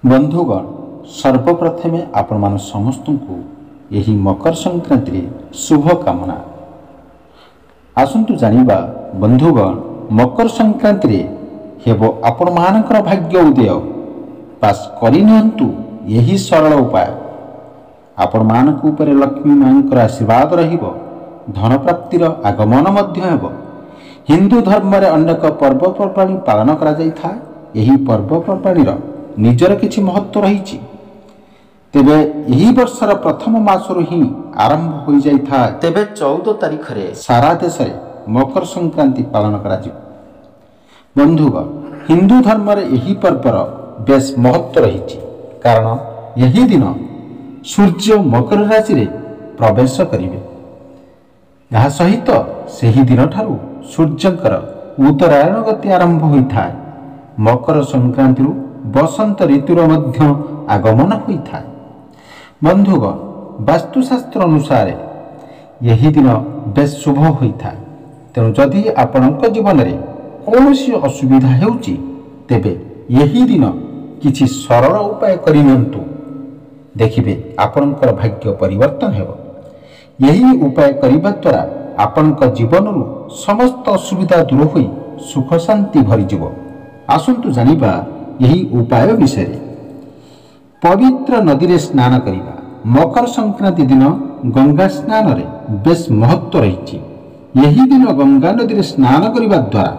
बंधुगण सर्वप्रथमे आपण समस्त को यही मकर संक्रांति शुभ कामना। आसंतु जानिबा बंधुगण मकर संक्रांति हेबो आपण मानकर भाग्य उदय। पास करिनियंतु यही सरल उपाय। आपण मानक ऊपर लक्ष्मी मांकर आशीर्वाद रहिबो। धन प्राप्तिर आगमन मध्य हेबो। हिंदू धर्म रे अनेक पर्वपर्वाणी पालन करा जाय था। यही पर्वपर्वाणी निजर किछि महत्व रही। तेबे यही वर्षर प्रथम मासरु ही आरंभ हो जाय था। तेबे 14 तारिख रे सारा देश रे मकर संक्रांति पालन करा जिवो। बंधुगण हिंदू धर्म रे यही पर्वर बेस महत्व रही। कारण यही दिन सूर्य मकर राशि रे प्रवेश करिवे। यह सहित सही दिन ठारू सूर्यंकर उत्तरायण गति आरंभ होता है। मकर संक्रांति बसंत ऋतुर मध्य आगमन होता है। बंधुगण वास्तुशास्त्र अनुसार यही दिन बेस शुभ होता है। तेणु जदि आपणक जीवन में कौन असुविधा हेउची तेबे यही दिन किछि सरल उपाय करिनियंतु। देखिबे आपणकर भाग्य परिवर्तन हेबो। यही उपाय करिबा द्वारा आपणक जीवनरु समस्त असुविधा दूर होई सुख शांति भरी जीव। आसंतु जानिबा यही उपाय विषय। पवित्र नदी रे स्नान करिबा। मकर संक्रांति दिन गंगा स्नान रे बेस महत्व रही। यही दिन गंगा नदी रे स्नान करिबा द्वारा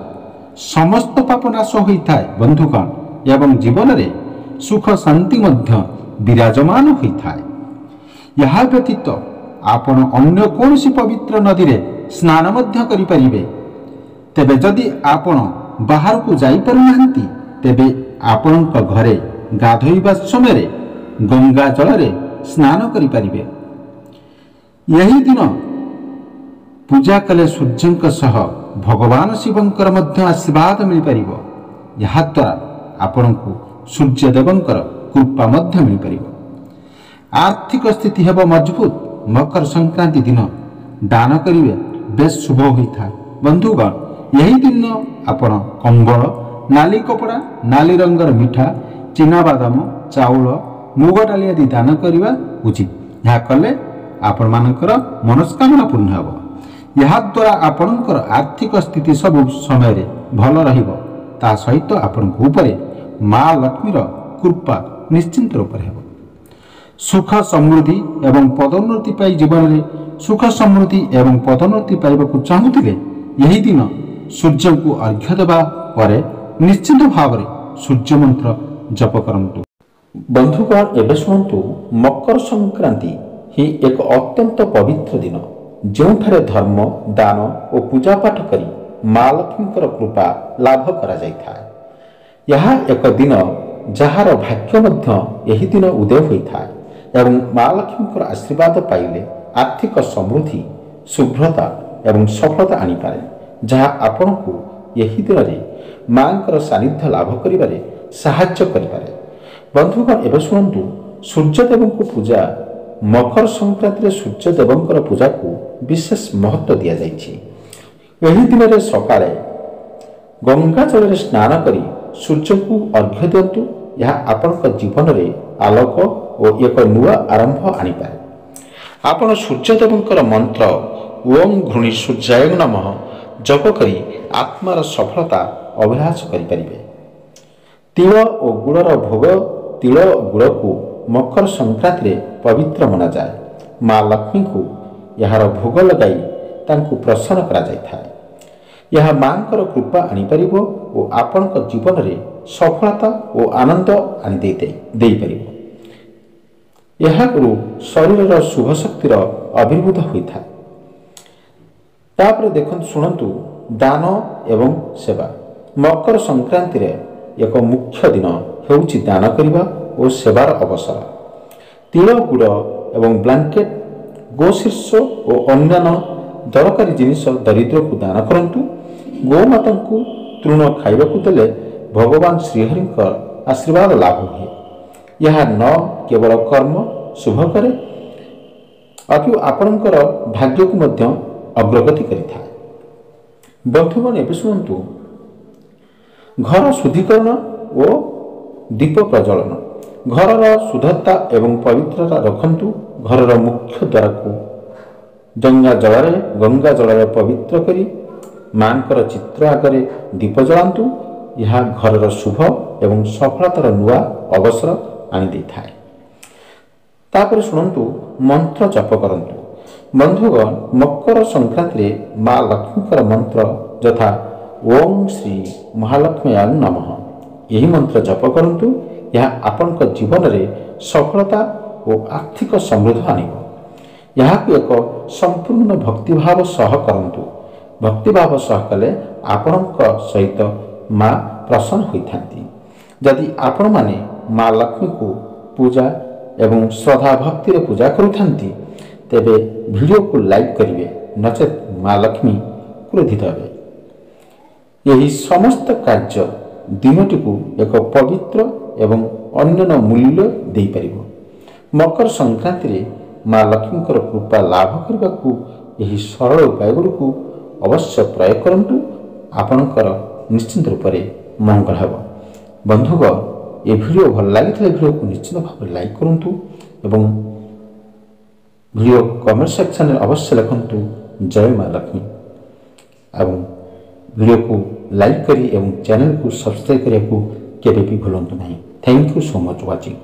समस्त पाप नाश होता है। बंधुगण एवं जीवन रे सुख शांति मध्य विराजमान होता है। यह व्यतीत आपण अन्य कौन पवित्र नदी रे स्नान मध्य करि परिबे। तेबे जदि आपण बाहर को जाई पारुनांती तेबे आपणक घरे गाधोइबा समय गंगा जल रे स्नान करि परिबे। यही दिन पूजा कले सूर्यंक सह भगवान शिवंकर मध्य आशीर्वाद मिल परिबो। यहा द्वारा आपणकु सूर्यदेवंकर कृपा मध्य मिल परिबो। आर्थिक स्थिति हेबो मजबूत। मकर संक्रांति दिन दान करिवे बेस शुभ होता। बंधुगण यही दिन आपण कंबल नाली कपड़ा नाली रंगर मिठा चिना बादाम चाउल मुग डाली आदि दान करवा उचित। यह कले आपण मानकर मनस्कामना पूर्ण हेबो। यह द्वारा आपणकर आर्थिक स्थिति सब समय रे भल रहिबो। ता सहित आपण ऊपरे मां लक्ष्मीर कृपा निश्चिंत रूप हेबो। सुख समृद्धि एवं पदोन्नति पाई जीवन में सुख समृद्धि एवं पदोन्नति पाइबाकु चाहुथिले यही दिन सूर्य को अर्घ्य देबा परे निश्चित भाव में सूर्य मंत्र जप करंतु। बंधुगण एबे शुणंतु मकर संक्रांति ही एक अत्यंत पवित्र दिन जोठारे धर्म दान और पूजा पाठ करी मां लक्ष्मीकर कृपा लाभ करा जाय था। यह एक दिन जहार भाग्य मध्य यही दिन उदय होता है एवं मां लक्ष्मीकर आशीर्वाद पाइले आर्थिक समृद्धि शुभ्रता एवं सफलता आनी पारे। जहाँ आपण को यही दिन रे मांकर सानिध्य लाभ करिबारे साहाय्य करिपारे। बंधुगण एबे शुणंतु सूर्यदेव को पूजा मकर संक्रांति सूर्यदेवंकर पूजा को विशेष महत्व दिया जायछि। यही दिन रे सकाळे गंगा जल रे स्नान करी सूर्य को अर्घ्य दियंतु। यह आपनक जीवन रे आलोक और एक नुआ आरंभ आनी पारे। आपण सूर्यदेवंकर मंत्र ओम घृणी सूर्याय नमः जप करी आत्मार सफलता अभिलाष करि परिबे। तिल और गुड़र भोग तिल और गुड़ को मकर संक्रांति रे पवित्र मना जाए। मां लक्ष्मी को यार भोग लगाई तांको प्रसन्न करा जाय थाए। यह मांकर कृपा आनी परिबो और आपनक जीवन रे सफलता और आनंद आनी देई परिबो। यह शरीर शुभ शक्तिर आविर्भूत होता है। तापर देखंतु शुणंतु दान एवं सेवा। मकर संक्रांति रे एक मुख्य दिन हेउची दान करिबा और सेवार अवसर। तिल गुड़ एवं ब्लैंकेट गोशीर्ष और अन्यान्य दरकारी जिनिस दरिद्र को दान करंतु। गोमाता को तृण खाइबाकु देले भगवान श्रीहरिंकर आशीर्वाद लाभ हुए। यह न केवल कर्म शुभ करे अपितु आपणकर भाग्य को मध्य अग्रगति करिथाए। बंधुगण एबे शुणंतु घर शुद्धिकरण और ଦୀପ ପ୍ରଜ୍ୱଳନ। ଘରର ଶୁଦ୍ଧତା ଏବଂ ପବିତ୍ରତା ରଖନ୍ତୁ। ଘରର ମୁଖ୍ୟ ଦ୍ୱାରକୁ ଗଙ୍ଗା ଜଳରେ ପବିତ୍ର କରି ମାଙ୍କର ଚିତ୍ର ଆଗରେ ଦୀପ ଜଳାନ୍ତୁ। ଏହା ଘରର ଶୁଭ ଏବଂ ସଫଳତାର ନୂଆ ଅବସର ଆଣିଦେଇଥାଏ। ତାପରେ ଶୁଣନ୍ତୁ, ମନ୍ତ୍ର ଜପ କରନ୍ତୁ। ବନ୍ଧୁଗଣ, ମକର ସଂକ୍ରାନ୍ତିରେ ମା ଲକ୍ଷ୍ମୀଙ୍କର ମନ୍ତ୍ର ଯଥା ଓଁ ଶ୍ରୀ ମହାଲକ୍ଷ୍ମୀୟ ନମଃ ଏହି ମନ୍ତ୍ର ଜପ କରନ୍ତୁ। ଏହା ଆପଣଙ୍କ ଜୀବନରେ ସଫଳତା ଓ ଆର୍ଥିକ ସମୃଦ୍ଧି ଆଣିବ। ଏହାକୁ ଏକ ସମ୍ପୂର୍ଣ୍ଣ ଭକ୍ତିଭାବ ସହ କରନ୍ତୁ। ଭକ୍ତିଭାବ ସହ କଲେ ଆପଣଙ୍କ ସହିତ ମା ପ୍ରସନ୍ନ ହୋଇଥାନ୍ତି। ଯଦି ଆପଣମାନେ ମା ଲକ୍ଷ୍ମୀଙ୍କୁ ପୂଜା ଏବଂ ଶ୍ରଦ୍ଧା ଭକ୍ତିରେ ପୂଜା କରୁଥାନ୍ତି, ତେବେ ଭିଡ଼ିଓକୁ ଲାଇକ୍ କରିବେ, ନଚେତ୍ ମା ଲକ୍ଷ୍ମୀ କ୍ରୋଧିତ ହେବେ। ଏହି ସମସ୍ତ କାର୍ଯ୍ୟ ଦିନଟିକୁ ଏକ ପବିତ୍ର ଏବଂ ଅନ୍ୟାନ୍ୟ ମୂଲ୍ୟ ଦେଇପାରିବ। ମକର ସଂକ୍ରାନ୍ତିରେ ମା ଲକ୍ଷ୍ମୀଙ୍କର କୃପା ଲାଭ କରିବାକୁ ଏହି ସରଳ ଉପାୟଗୁଡ଼ିକୁ ଅବଶ୍ୟ ପ୍ରୟୋଗ କରନ୍ତୁ। ଆପଣଙ୍କର ନିଶ୍ଚିନ୍ତ ରୂପରେ ମଙ୍ଗଳ ହେବ। ବନ୍ଧୁଗଣ, ଏ ଭିଡ଼ିଓ ଭଲ ଲାଗିଥିଲେ ଭିଡ଼ିଓକୁ ନିଶ୍ଚିତ ଭାବରେ ଲାଇକ୍ କରନ୍ତୁ ଏବଂ ଭିଡ଼ିଓ କମେଣ୍ଟ ସେକ୍ସନରେ ଅବଶ୍ୟ ଲେଖନ୍ତୁ ଜୟ ମା ଲକ୍ଷ୍ମୀ। ଏବଂ ଭିଡ଼ିଓକୁ ଲାଇକ୍ କରି ଏବଂ ଚ୍ୟାନେଲକୁ ସବସ୍କ୍ରାଇବ୍ କରିବାକୁ କେବେ ବି ଭୁଲନ୍ତୁ ନାହିଁ। Thank you so much watching.